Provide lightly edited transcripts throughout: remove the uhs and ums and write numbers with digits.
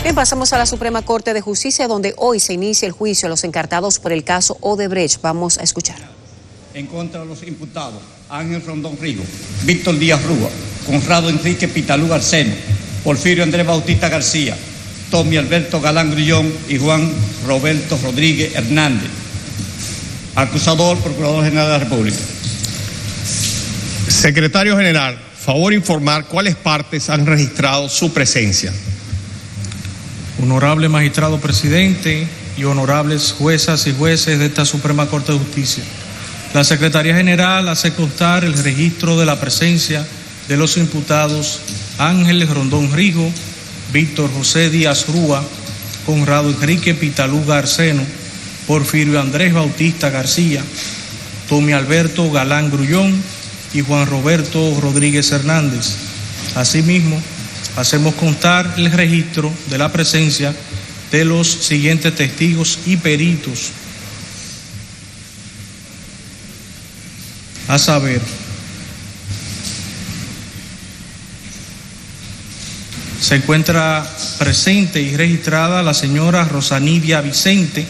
Bien, pasamos a la Suprema Corte de Justicia, donde hoy se inicia el juicio a los encartados por el caso Odebrecht. Vamos a escuchar. En contra de los imputados Ángel Rondón Rigo, Víctor Díaz Rúa, Conrado Enrique Pitalú Garceno, Porfirio Andrés Bautista García, Tommy Alberto Galán Grullón y Juan Roberto Rodríguez Hernández. Acusador, Procurador General de la República. Secretario General, favor informar cuáles partes han registrado su presencia. Honorable Magistrado Presidente y honorables juezas y jueces de esta Suprema Corte de Justicia, la Secretaría General hace constar el registro de la presencia de los imputados Ángel Rondón Rigo, Víctor José Díaz Rúa, Conrado Enrique Pitalú Garceno, Porfirio Andrés Bautista García, Tommy Alberto Galán Grullón y Juan Roberto Rodríguez Hernández. Asimismo, hacemos constar el registro de la presencia de los siguientes testigos y peritos, a saber, se encuentra presente y registrada la señora Rosanidia Vicente,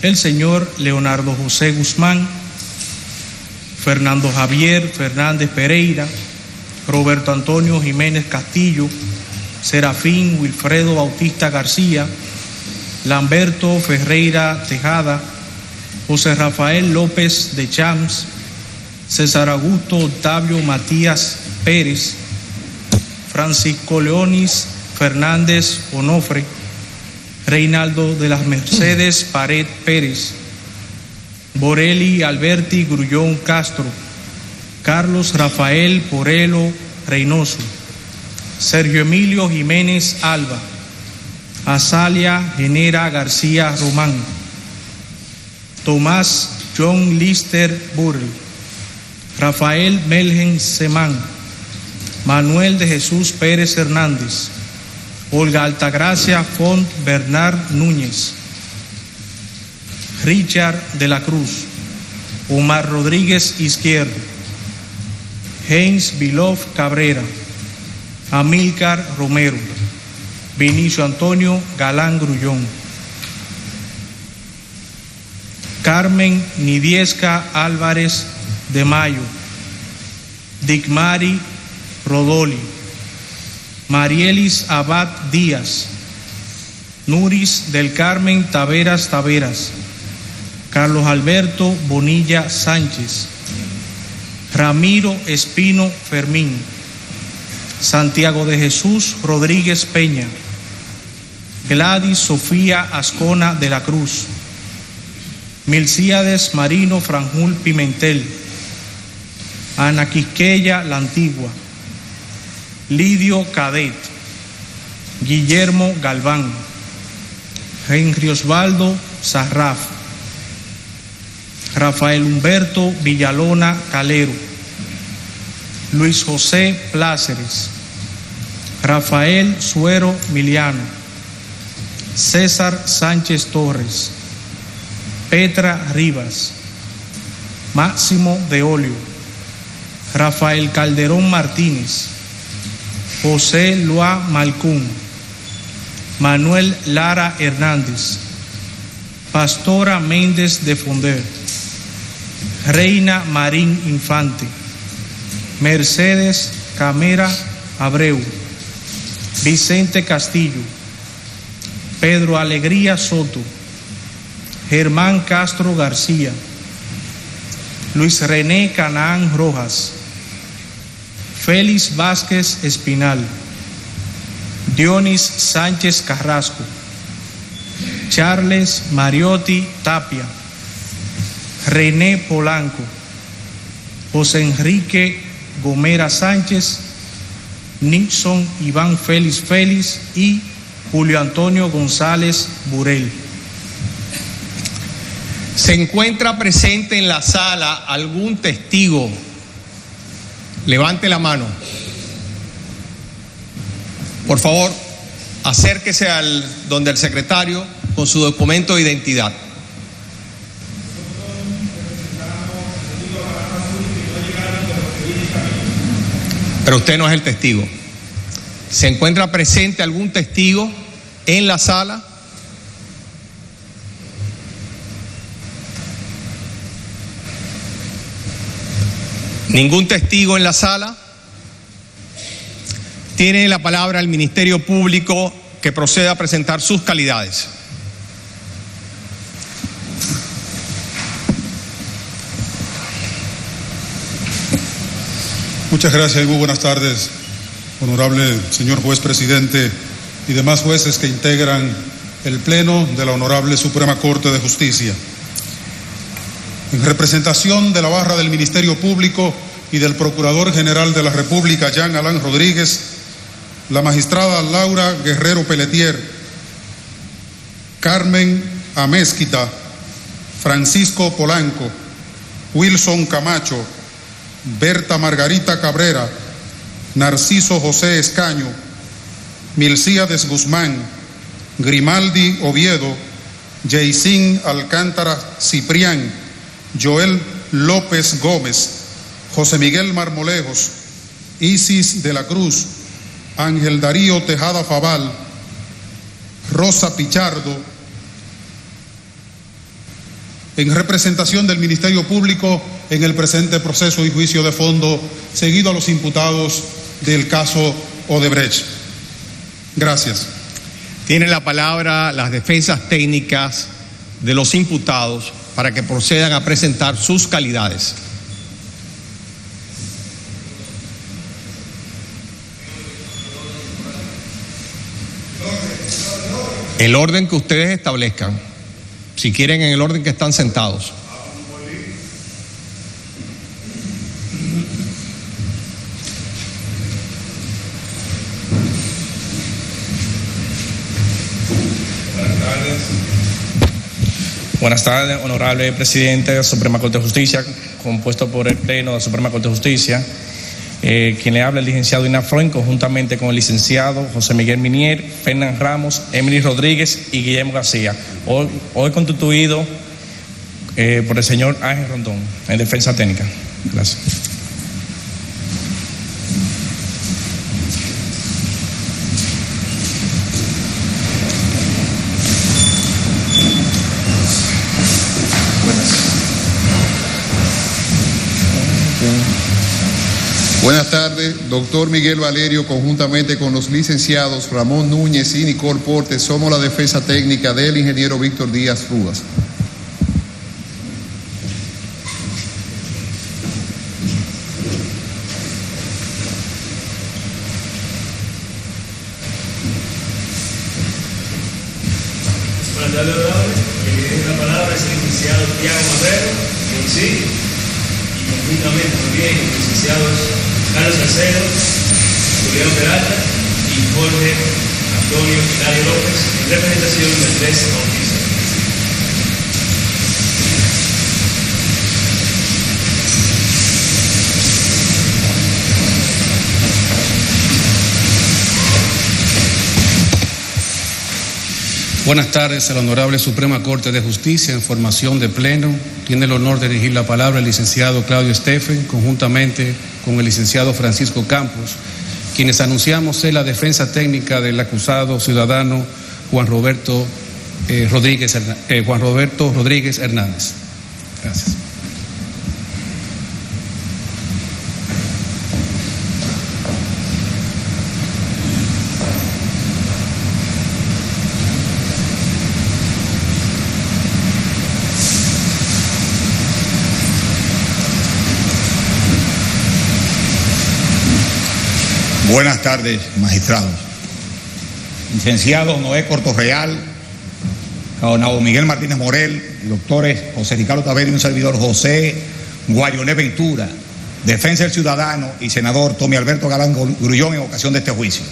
el señor Leonardo José Guzmán, Fernando Javier Fernández Pereira, Roberto Antonio Jiménez Castillo, Serafín Wilfredo Bautista García, Lamberto Ferreira Tejada, José Rafael López de Champs, César Augusto Octavio Matías Pérez, Francisco Leonis Fernández Onofre, Reinaldo de las Mercedes Pared Pérez, Borelli Alberti Grullón Castro, Carlos Rafael Porelo Reynoso, Sergio Emilio Jiménez Alba, Azalia Genera García Román, Tomás John Lister Burrell, Rafael Melgen Semán, Manuel de Jesús Pérez Hernández, Olga Altagracia Font Bernard Núñez, Richard de la Cruz, Omar Rodríguez Izquierdo, Heinz Vilov Cabrera, Amílcar Romero, Vinicio Antonio Galán Grullón, Carmen Nidiesca Álvarez de Mayo, Digmari Rodoli, Marielis Abad Díaz, Nuris del Carmen Taveras Taveras, Carlos Alberto Bonilla Sánchez, Ramiro Espino Fermín, Santiago de Jesús Rodríguez Peña, Gladys Sofía Ascona de la Cruz, Milcíades Marino Franjul Pimentel, Ana Quisqueya La Antigua, Lidio Cadet, Guillermo Galván, Henry Osvaldo Sarraf, Rafael Humberto Villalona Calero, Luis José Pláceres, Rafael Suero Miliano, César Sánchez Torres, Petra Rivas, Máximo de Olio, Rafael Calderón Martínez, José Loa Malcún, Manuel Lara Hernández, Pastora Méndez de Fonder, Reina Marín Infante, Mercedes Camera Abreu, Vicente Castillo, Pedro Alegría Soto, Germán Castro García, Luis René Canaán Rojas, Félix Vázquez Espinal, Dionis Sánchez Carrasco, Charles Mariotti Tapia, René Polanco, José Enrique Gomera Sánchez, Nixon Iván Félix Félix y Julio Antonio González Burel. ¿Se encuentra presente en la sala algún testigo? Levante la mano. Por favor, acérquese donde el secretario con su documento de identidad. Pero usted no es el testigo. ¿Se encuentra presente algún testigo en la sala? ¿Ningún testigo en la sala? Tiene la palabra el Ministerio Público que proceda a presentar sus calidades. Muchas gracias y muy buenas tardes, honorable señor juez presidente y demás jueces que integran el Pleno de la Honorable Suprema Corte de Justicia. En representación de la barra del Ministerio Público y del Procurador General de la República, Jean Alain Rodríguez, la magistrada Laura Guerrero Pelletier, Carmen Amézquita, Francisco Polanco, Wilson Camacho, Berta Margarita Cabrera, Narciso José Escaño, Milcíades Guzmán, Grimaldi Oviedo, Jaycín Alcántara Ciprián, Joel López Gómez, José Miguel Marmolejos, Isis de la Cruz, Ángel Darío Tejada Fabal, Rosa Pichardo, en representación del Ministerio Público en el presente proceso y juicio de fondo, seguido a los imputados del caso Odebrecht. Gracias. Tienen la palabra las defensas técnicas de los imputados para que procedan a presentar sus calidades. El orden que ustedes establezcan, si quieren en el orden que están sentados. Buenas tardes, honorable presidente de la Suprema Corte de Justicia, compuesto por el Pleno de la Suprema Corte de Justicia. Quien le habla el licenciado Inafroin, conjuntamente con el licenciado José Miguel Minier, Fernán Ramos, Emily Rodríguez y Guillermo García. Hoy constituido por el señor Ángel Rondón, en defensa técnica. Gracias. Buenas tardes, doctor Miguel Valerio, conjuntamente con los licenciados Ramón Núñez y Nicole Portes, somos la defensa técnica del ingeniero Víctor Díaz Rúas. Buenas tardes, honorable. El que tiene la palabra es el licenciado Tiago Marrero, en sí, y conjuntamente también los licenciados Carlos Salcedo, Julián Peralta y Jorge Antonio Hilario López, en representación del 3 Bautista. Buenas tardes a la Honorable Suprema Corte de Justicia. En formación de pleno, tiene el honor de dirigir la palabra el licenciado Claudio Steffen, conjuntamente con el licenciado Francisco Campos, quienes anunciamos ser la defensa técnica del acusado ciudadano Juan Roberto Rodríguez Hernández. Gracias. Buenas tardes, magistrados. Licenciado Noé Cortorreal, Nabo Miguel Martínez Morel, doctores José Ricardo Tavera y un servidor José Guayoné Ventura, defensa del ciudadano y senador Tommy Alberto Galán Grullón en ocasión de este juicio.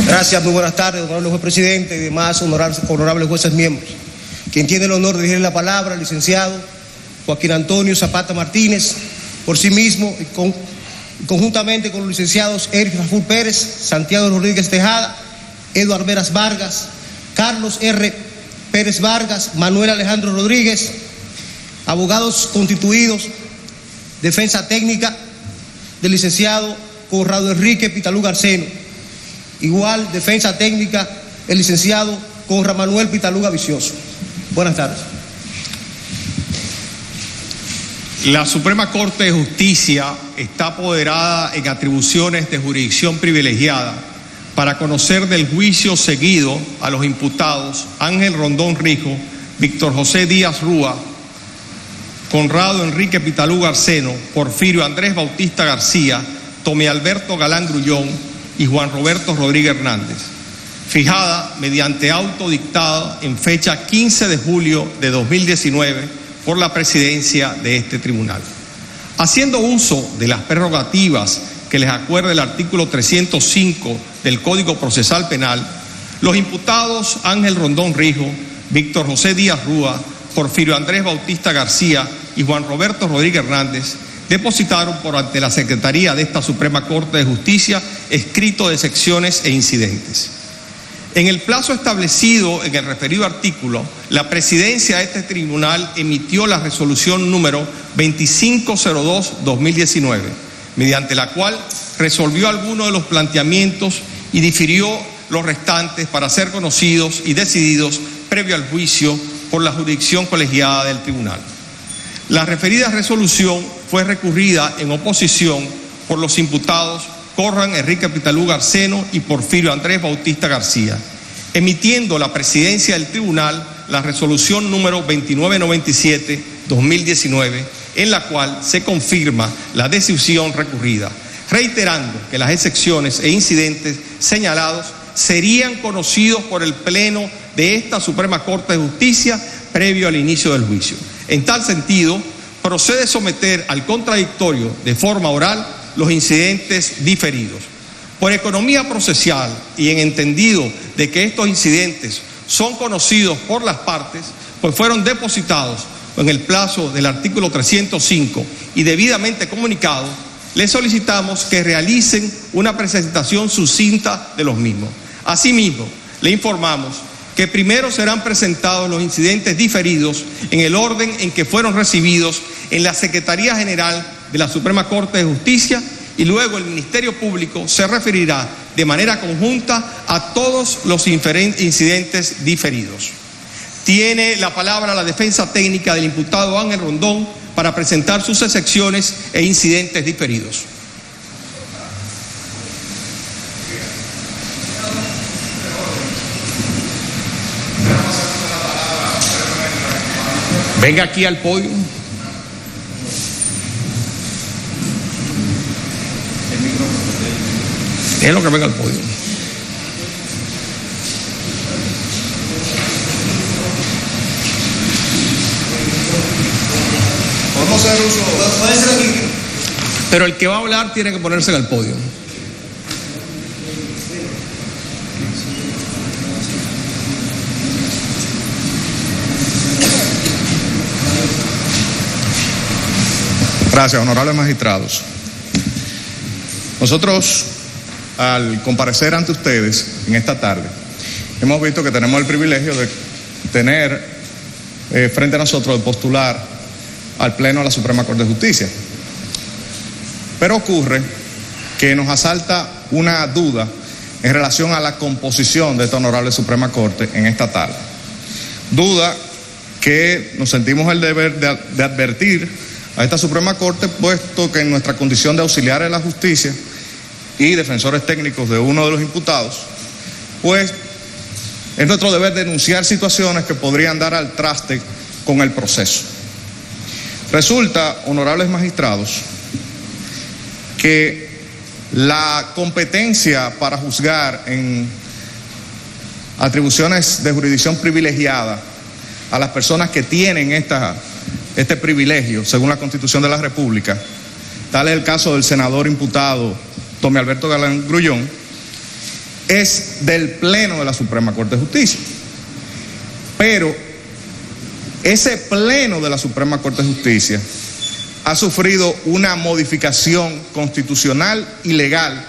Gracias, muy buenas tardes, honorable juez presidente y demás honorables jueces miembros. Quien tiene el honor de dirigir la palabra, el licenciado Joaquín Antonio Zapata Martínez, por sí mismo, conjuntamente con los licenciados Eric Raful Pérez, Santiago Rodríguez Tejada, Eduardo Veras Vargas, Carlos R. Pérez Vargas, Manuel Alejandro Rodríguez, abogados constituidos, defensa técnica del licenciado Conrado Enrique Pitalú Garceno, igual defensa técnica el licenciado Conrado Manuel Pitaluga Vicioso. Buenas tardes. La Suprema Corte de Justicia está apoderada en atribuciones de jurisdicción privilegiada para conocer del juicio seguido a los imputados Ángel Rondón Rijo, Víctor José Díaz Rúa, Conrado Enrique Pitalú Garceno, Porfirio Andrés Bautista García, Tommy Alberto Galán Grullón y Juan Roberto Rodríguez Hernández, fijada mediante auto dictado en fecha 15 de julio de 2019 por la presidencia de este tribunal. Haciendo uso de las prerrogativas que les acuerda el artículo 305 del Código Procesal Penal, los imputados Ángel Rondón Rijo, Víctor José Díaz Rúa, Porfirio Andrés Bautista García y Juan Roberto Rodríguez Hernández depositaron por ante la Secretaría de esta Suprema Corte de Justicia escrito de secciones e incidentes. En el plazo establecido en el referido artículo, la presidencia de este tribunal emitió la resolución número 2502-2019, mediante la cual resolvió algunos de los planteamientos y difirió los restantes para ser conocidos y decididos previo al juicio por la jurisdicción colegiada del tribunal. La referida resolución fue recurrida en oposición por los imputados Conrado Enrique Pitalú Garceno y Porfirio Andrés Bautista García, emitiendo la presidencia del tribunal la resolución número 2997-2019, en la cual se confirma la decisión recurrida, reiterando que las excepciones e incidentes señalados serían conocidos por el Pleno de esta Suprema Corte de Justicia previo al inicio del juicio. En tal sentido, procede someter al contradictorio de forma oral los incidentes diferidos. Por economía procesal y en entendido de que estos incidentes son conocidos por las partes, pues fueron depositados en el plazo del artículo 305 y debidamente comunicados, les solicitamos que realicen una presentación sucinta de los mismos. Asimismo, le informamos que primero serán presentados los incidentes diferidos en el orden en que fueron recibidos en la Secretaría General de la Suprema Corte de Justicia y luego el Ministerio Público se referirá de manera conjunta a todos los incidentes diferidos. Tiene la palabra la defensa técnica del imputado Ángel Rondón para presentar sus excepciones e incidentes diferidos. Venga aquí al podio. Es lo que venga al podio. Vamos a hacer uso. Puede ser aquí. Pero el que va a hablar tiene que ponerse en el podio. Gracias, honorables magistrados. Nosotros, al comparecer ante ustedes en esta tarde, hemos visto que tenemos el privilegio de tener frente a nosotros de postular al Pleno de la Suprema Corte de Justicia. Pero ocurre que nos asalta una duda en relación a la composición de esta honorable Suprema Corte en esta tarde. Duda que nos sentimos el deber de advertir a esta Suprema Corte, puesto que en nuestra condición de auxiliares de la justicia y defensores técnicos de uno de los imputados, pues es nuestro deber denunciar situaciones que podrían dar al traste con el proceso. Resulta, honorables magistrados, que la competencia para juzgar en atribuciones de jurisdicción privilegiada a las personas que tienen este privilegio, según la Constitución de la República, tal es el caso del senador imputado Tommy Alberto Galán Grullón, es del Pleno de la Suprema Corte de Justicia. Pero ese Pleno de la Suprema Corte de Justicia ha sufrido una modificación constitucional y legal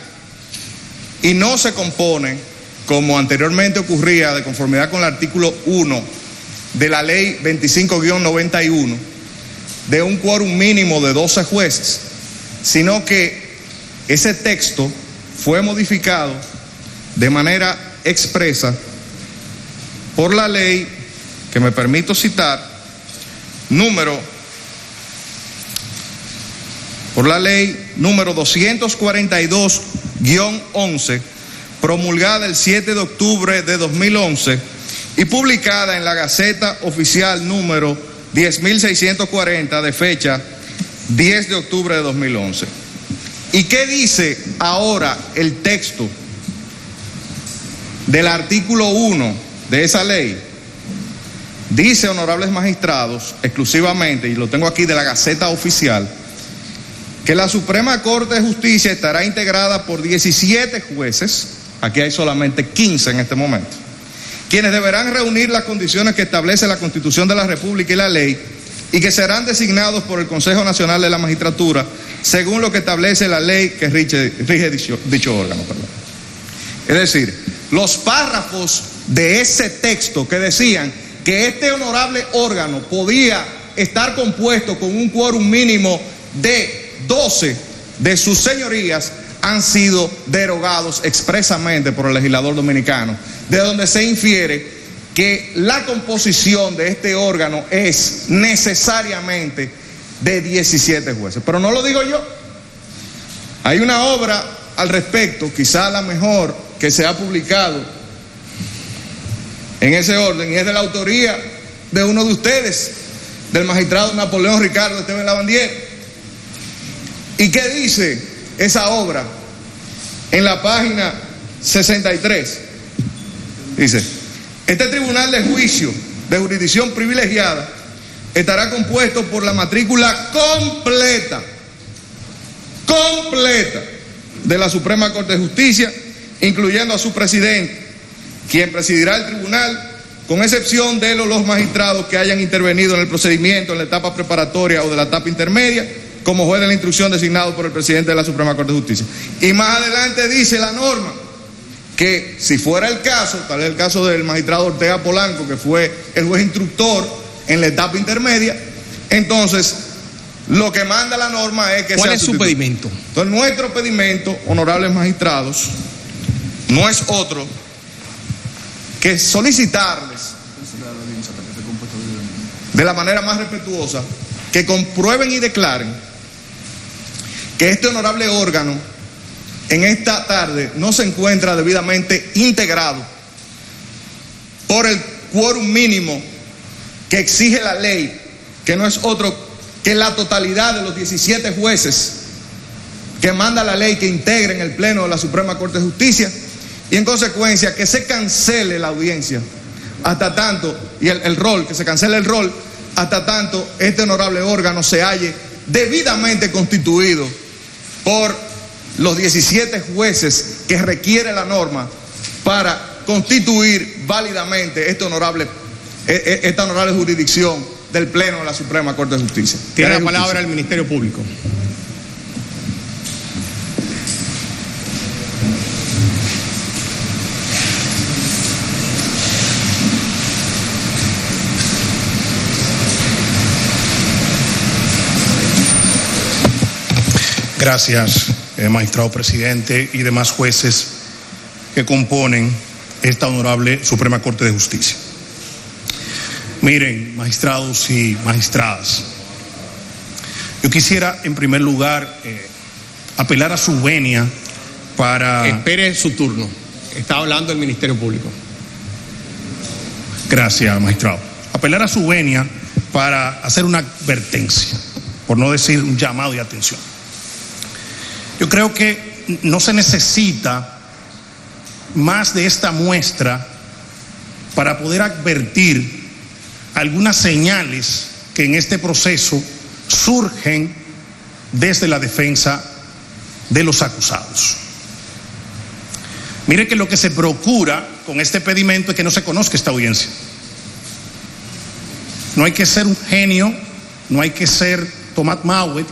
y no se compone, como anteriormente ocurría, de conformidad con el artículo 1 de la ley 25-91 de un quórum mínimo de 12 jueces, sino que ese texto fue modificado de manera expresa por la ley, que me permito citar, por la ley número 242-11, promulgada el 7 de octubre de 2011 y publicada en la Gaceta Oficial número 10.640 de fecha 10 de octubre de 2011. ¿Y qué dice ahora el texto del artículo 1 de esa ley? Dice, honorables magistrados, exclusivamente, y lo tengo aquí de la Gaceta Oficial, que la Suprema Corte de Justicia estará integrada por 17 jueces, aquí hay solamente 15 en este momento, quienes deberán reunir las condiciones que establece la Constitución de la República y la ley, y que serán designados por el Consejo Nacional de la Magistratura, según lo que establece la ley que rige dicho órgano. Es decir, los párrafos de ese texto que decían que este honorable órgano podía estar compuesto con un quórum mínimo de 12 de sus señorías han sido derogados expresamente por el legislador dominicano, de donde se infiere que la composición de este órgano es necesariamente de 17 jueces. Pero no lo digo yo. Hay una obra al respecto, quizá la mejor que se ha publicado en ese orden, y es de la autoría de uno de ustedes, del magistrado Napoleón Ricardo Esteban Lavandier. ¿Y qué dice esa obra? En la página 63 dice: este tribunal de juicio de jurisdicción privilegiada estará compuesto por la matrícula completa de la Suprema Corte de Justicia, incluyendo a su presidente, quien presidirá el tribunal, con excepción de los magistrados que hayan intervenido en el procedimiento en la etapa preparatoria o de la etapa intermedia, como juez de la instrucción designado por el presidente de la Suprema Corte de Justicia. Y más adelante dice la norma que, si fuera el caso, tal vez el caso del magistrado Ortega Polanco, que fue el juez instructor en la etapa intermedia, entonces lo que manda la norma es que ¿cuál sea es su pedimento? Entonces, nuestro pedimento, honorables magistrados, no es otro que solicitarles de la manera más respetuosa que comprueben y declaren que este honorable órgano en esta tarde no se encuentra debidamente integrado por el quórum mínimo que exige la ley, que no es otro que la totalidad de los 17 jueces que manda la ley que integren el Pleno de la Suprema Corte de Justicia, y en consecuencia que se cancele la audiencia hasta tanto, y que se cancele el rol hasta tanto este honorable órgano se halle debidamente constituido por los 17 jueces que requiere la norma para constituir válidamente esta honorable jurisdicción del Pleno de la Suprema Corte de Justicia. Tiene la palabra el Ministerio Público. Gracias, magistrado presidente y demás jueces que componen esta honorable Suprema Corte de Justicia. Miren, magistrados y magistradas, yo quisiera en primer lugar apelar a su venia para... Espere su turno. Está hablando el Ministerio Público. Gracias, magistrado. Apelar a su venia para hacer una advertencia, por no decir un llamado de atención. Yo creo que no se necesita más de esta muestra para poder advertir algunas señales que en este proceso surgen desde la defensa de los acusados. Mire que lo que se procura con este pedimento es que no se conozca esta audiencia. No hay que ser un genio, no hay que ser Thomas Mauet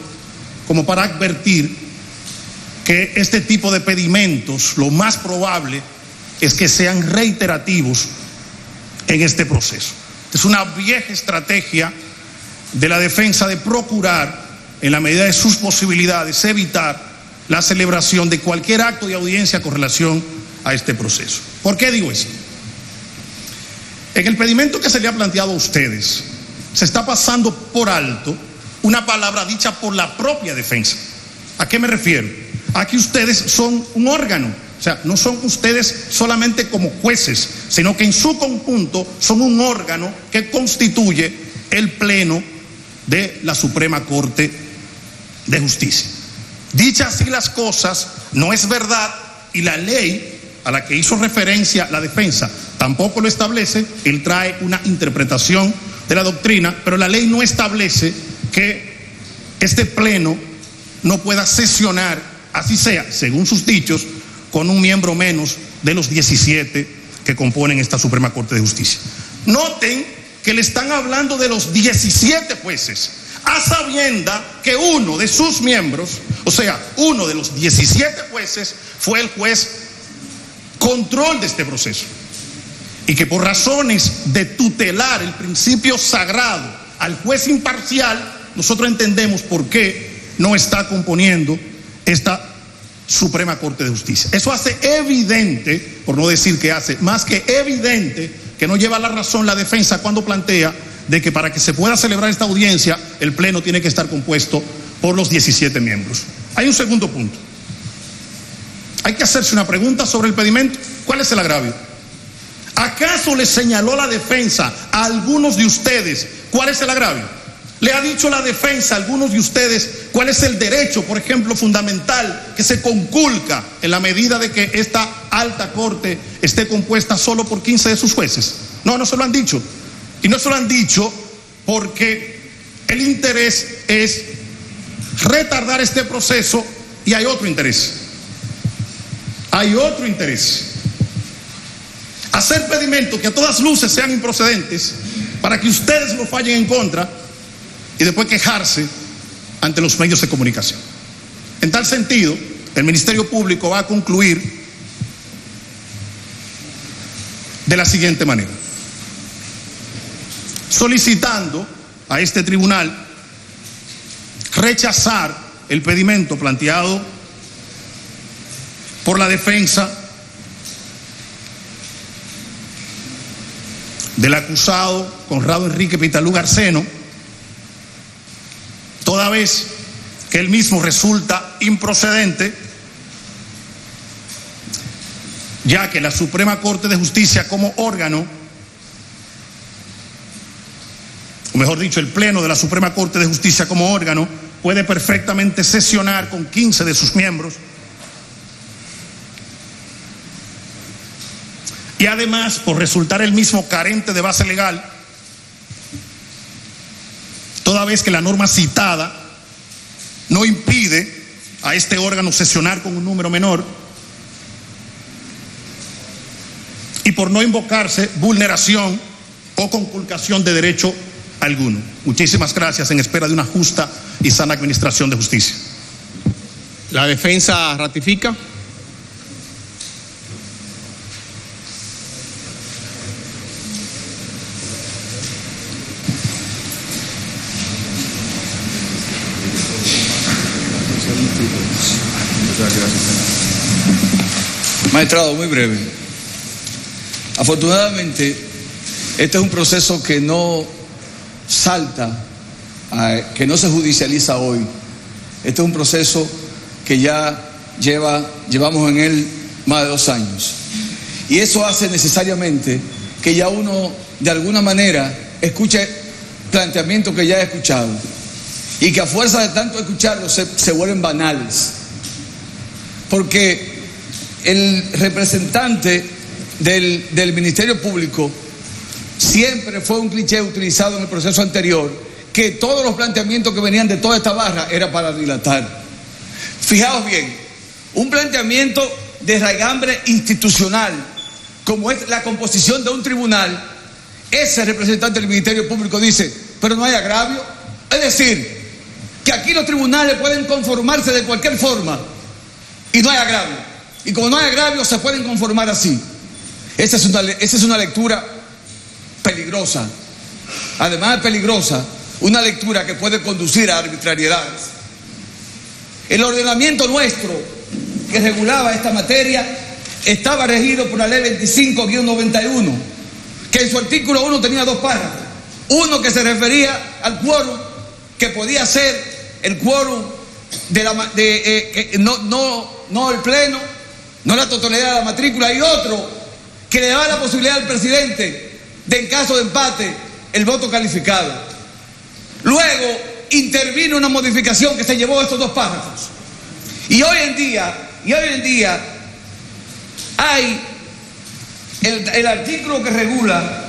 como para advertir que este tipo de pedimentos lo más probable es que sean reiterativos en este proceso. Es una vieja estrategia de la defensa de procurar, en la medida de sus posibilidades, evitar la celebración de cualquier acto de audiencia con relación a este proceso. ¿Por qué digo esto? En el pedimento que se le ha planteado a ustedes, se está pasando por alto una palabra dicha por la propia defensa. ¿A qué me refiero? A que ustedes son un órgano. O sea, no son ustedes solamente como jueces, sino que en su conjunto son un órgano que constituye el Pleno de la Suprema Corte de Justicia. Dichas así las cosas, no es verdad, y la ley a la que hizo referencia la defensa tampoco lo establece. Él trae una interpretación de la doctrina, pero la ley no establece que este Pleno no pueda sesionar, así sea, según sus dichos, con un miembro menos de los 17 que componen esta Suprema Corte de Justicia. Noten que le están hablando de los 17 jueces, a sabienda que uno de sus miembros, o sea, uno de los 17 jueces, fue el juez control de este proceso. Y que por razones de tutelar el principio sagrado al juez imparcial, nosotros entendemos por qué no está componiendo esta Suprema Corte de Justicia. Eso hace evidente, por no decir que hace más que evidente, que no lleva la razón la defensa cuando plantea de que para que se pueda celebrar esta audiencia, el Pleno tiene que estar compuesto por los 17 miembros. Hay un segundo punto. Hay que hacerse una pregunta sobre el pedimento. ¿Cuál es el agravio? ¿Acaso le señaló la defensa a algunos de ustedes cuál es el agravio? ¿Le ha dicho la defensa a algunos de ustedes cuál es el derecho, por ejemplo, fundamental que se conculca en la medida de que esta alta corte esté compuesta solo por 15 de sus jueces? No, no se lo han dicho. Y no se lo han dicho porque el interés es retardar este proceso, y hay otro interés. Hay otro interés. Hacer pedimentos que a todas luces sean improcedentes para que ustedes lo fallen en contra y después quejarse ante los medios de comunicación. En tal sentido, el Ministerio Público va a concluir de la siguiente manera: solicitando a este tribunal rechazar el pedimento planteado por la defensa del acusado Conrado Enrique Pitalú Garceno, toda vez que él mismo resulta improcedente, ya que la Suprema Corte de Justicia como órgano, o mejor dicho, el Pleno de la Suprema Corte de Justicia como órgano, puede perfectamente sesionar con 15 de sus miembros, y además, por resultar el mismo carente de base legal, toda vez que la norma citada no impide a este órgano sesionar con un número menor, y por no invocarse vulneración o conculcación de derecho alguno. Muchísimas gracias, en espera de una justa y sana administración de justicia. La defensa ratifica. Magistrado, muy breve. Afortunadamente, este es un proceso que no salta, que no se judicializa hoy. Este es un proceso que ya llevamos en él más de 2 años. Y eso hace necesariamente que ya uno, de alguna manera, escuche planteamientos que ya he escuchado. Y que a fuerza de tanto escucharlos se vuelven banales. Porque el representante del Ministerio Público siempre fue un cliché utilizado en el proceso anterior, que todos los planteamientos que venían de toda esta barra era para dilatar. Fijaos bien, un planteamiento de raigambre institucional, como es la composición de un tribunal, ese representante del Ministerio Público dice, pero no hay agravio. Es decir, que aquí los tribunales pueden conformarse de cualquier forma y no hay agravio. Y como no hay agravio, se pueden conformar así. Esa es una lectura peligrosa además de peligrosa, una lectura que puede conducir a arbitrariedades. El ordenamiento nuestro que regulaba esta materia estaba regido por la ley 25-91, que en su artículo 1 tenía 2 párrafos. Uno que se refería al quórum, que podía ser el quórum no el pleno, no la totalidad de la matrícula, y otro que le daba la posibilidad al presidente de, en caso de empate, el voto calificado. Luego intervino una modificación que se llevó a estos 2 párrafos. Y hoy en día hay el artículo que regula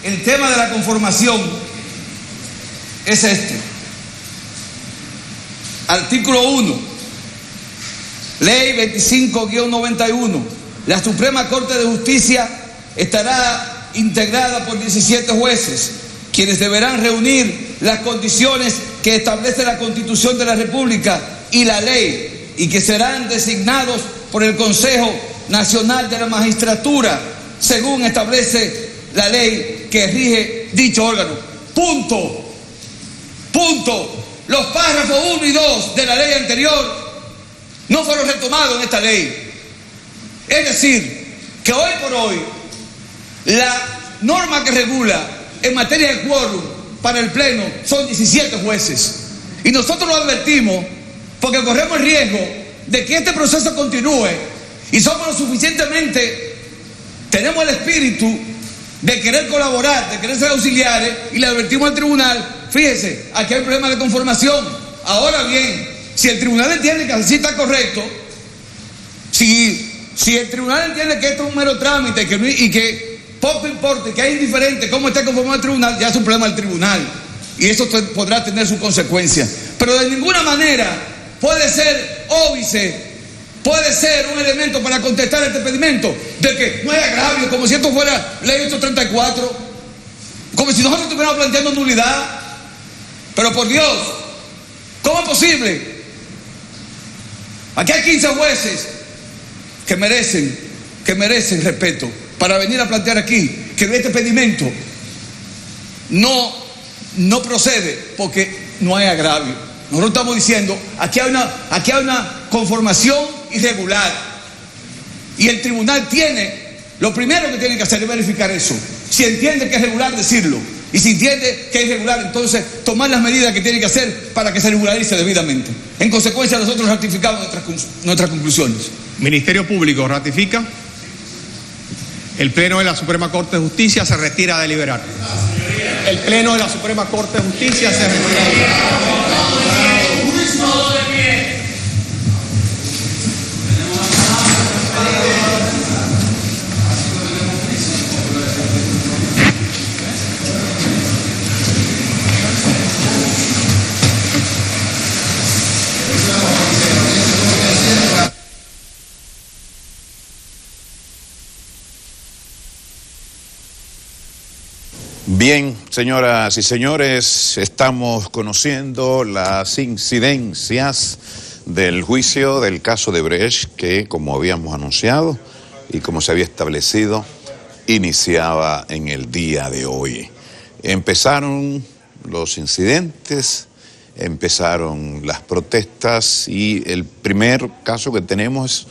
el tema de la conformación, es este. Artículo 1, Ley 25-91. La Suprema Corte de Justicia estará integrada por 17 jueces, quienes deberán reunir las condiciones que establece la Constitución de la República y la ley, y que serán designados por el Consejo Nacional de la Magistratura, según establece la ley que rige dicho órgano. Punto. Los párrafos 1 y 2 de la ley anterior no fueron retomados en esta ley. Es decir, que hoy por hoy la norma que regula en materia de quórum para el pleno son 17 jueces. Y nosotros lo advertimos porque corremos el riesgo de que este proceso continúe, y somos lo suficientemente, tenemos el espíritu de querer colaborar, de querer ser auxiliares, y le advertimos al tribunal: fíjese, aquí hay un problema de conformación. Ahora bien, si el tribunal entiende que así está correcto, si el tribunal entiende que esto es un mero trámite y que poco importa, que es indiferente cómo esté conformado el tribunal, ya es un problema del tribunal, y eso podrá tener sus consecuencias. Pero de ninguna manera puede ser óbice, puede ser un elemento para contestar este pedimento de que no hay agravio, como si esto fuera ley 834, como si nosotros estuviéramos planteando nulidad. Pero por Dios, ¿cómo es posible? Aquí hay 15 jueces que merecen respeto para venir a plantear aquí que este pedimento no procede porque no hay agravio. Nosotros estamos diciendo, aquí hay una conformación irregular, y el tribunal lo primero que tiene que hacer es verificar eso. Si entiende que es regular, decirlo, y si entiende que es irregular, entonces tomar las medidas que tiene que hacer para que se regularice debidamente. En consecuencia, nosotros ratificamos nuestras conclusiones. Ministerio Público ratifica. El Pleno de la Suprema Corte de Justicia se retira a deliberar. El Pleno de la Suprema Corte de Justicia se retira a deliberar. Bien, señoras y señores, estamos conociendo las incidencias del juicio del caso de Brecht, que, como habíamos anunciado y como se había establecido, iniciaba en el día de hoy. Empezaron los incidentes, empezaron las protestas, y el primer caso que tenemos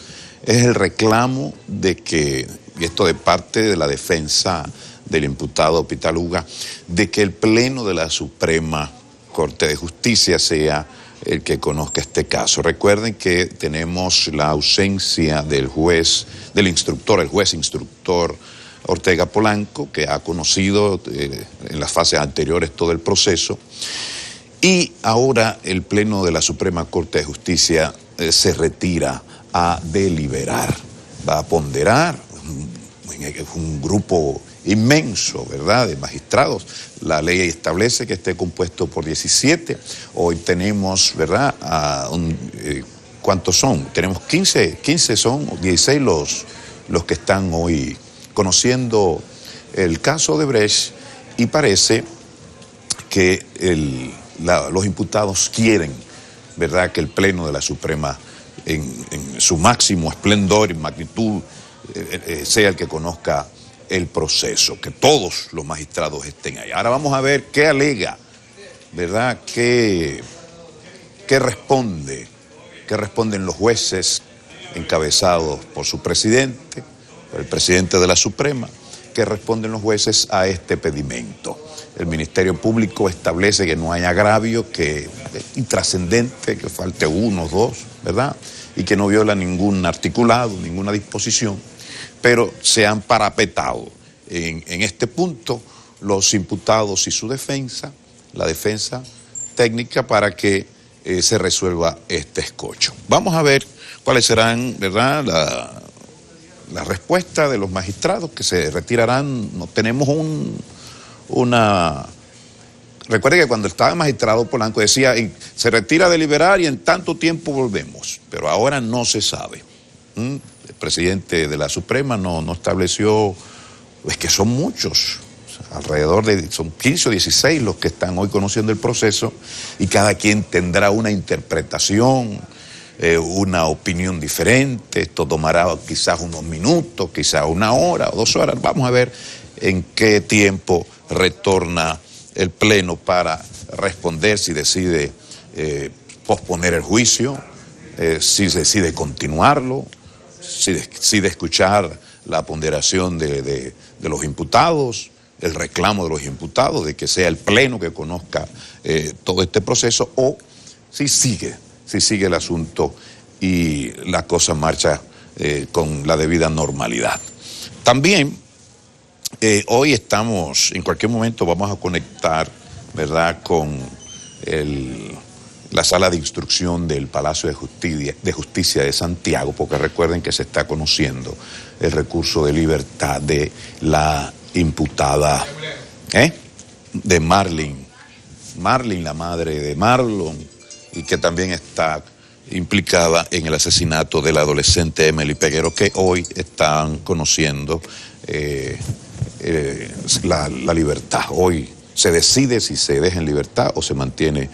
es el reclamo de que, y esto de parte de la defensa del imputado Pitaluga, de que el Pleno de la Suprema Corte de Justicia sea el que conozca este caso. Recuerden que tenemos la ausencia del juez instructor Ortega Polanco, que ha conocido en las fases anteriores todo el proceso, y ahora el Pleno de la Suprema Corte de Justicia se retira a deliberar, va a ponderar, un grupo inmenso, ¿verdad?, de magistrados. La ley establece que esté compuesto por 17. Hoy tenemos, ¿verdad?, ¿cuántos son? Tenemos 15 son, 16 los que están hoy conociendo el caso de Brecht, y parece que los imputados quieren, ¿verdad?, que el Pleno de la Suprema, en su máximo esplendor y magnitud, sea el que conozca el proceso, que todos los magistrados estén ahí. Ahora vamos a ver qué alega, ¿verdad? ¿Qué responden los jueces encabezados por su presidente, por el presidente de la Suprema? ¿Qué responden los jueces a este pedimento? El Ministerio Público establece que no hay agravio, que es intrascendente, que falte uno o dos, ¿verdad? Y que no viola ningún articulado, ninguna disposición, pero se han parapetado en este punto los imputados y su defensa, la defensa técnica, para que se resuelva este escollo. Vamos a ver cuáles serán, ¿verdad?, la respuesta de los magistrados que se retirarán. No tenemos una... Recuerde que cuando estaba el magistrado Polanco decía, se retira a deliberar y en tanto tiempo volvemos, pero ahora no se sabe. El presidente de la Suprema no estableció, es que son muchos, son 15 o 16 los que están hoy conociendo el proceso, y cada quien tendrá una interpretación, una opinión diferente. Esto tomará quizás unos minutos, quizás una hora o 2 horas. Vamos a ver en qué tiempo retorna el Pleno para responder, si decide posponer el juicio, si decide continuarlo, si decide escuchar la ponderación de los imputados, el reclamo de los imputados de que sea el Pleno que conozca todo este proceso, o si sigue el asunto y la cosa marcha con la debida normalidad. También hoy estamos, en cualquier momento vamos a conectar, ¿verdad?, con la sala de instrucción del Palacio de Justicia de Santiago, porque recuerden que se está conociendo el recurso de libertad de la imputada, de Marlene, la madre de Marlon, y que también está implicada en el asesinato de la adolescente Emily Peguero, que hoy están conociendo la libertad. Hoy se decide si se deja en libertad o se mantiene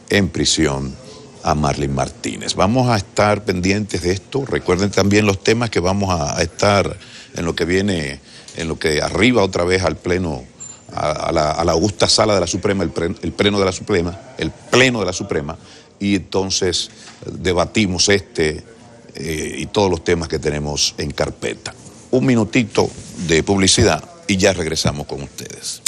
en prisión a Marlene Martínez. Vamos a estar pendientes de esto. Recuerden también los temas que vamos a estar en lo que viene, en lo que arriba otra vez al Pleno, a la augusta sala de la Suprema, el Pleno de la Suprema, y entonces debatimos y todos los temas que tenemos en carpeta. Un minutito de publicidad y ya regresamos con ustedes.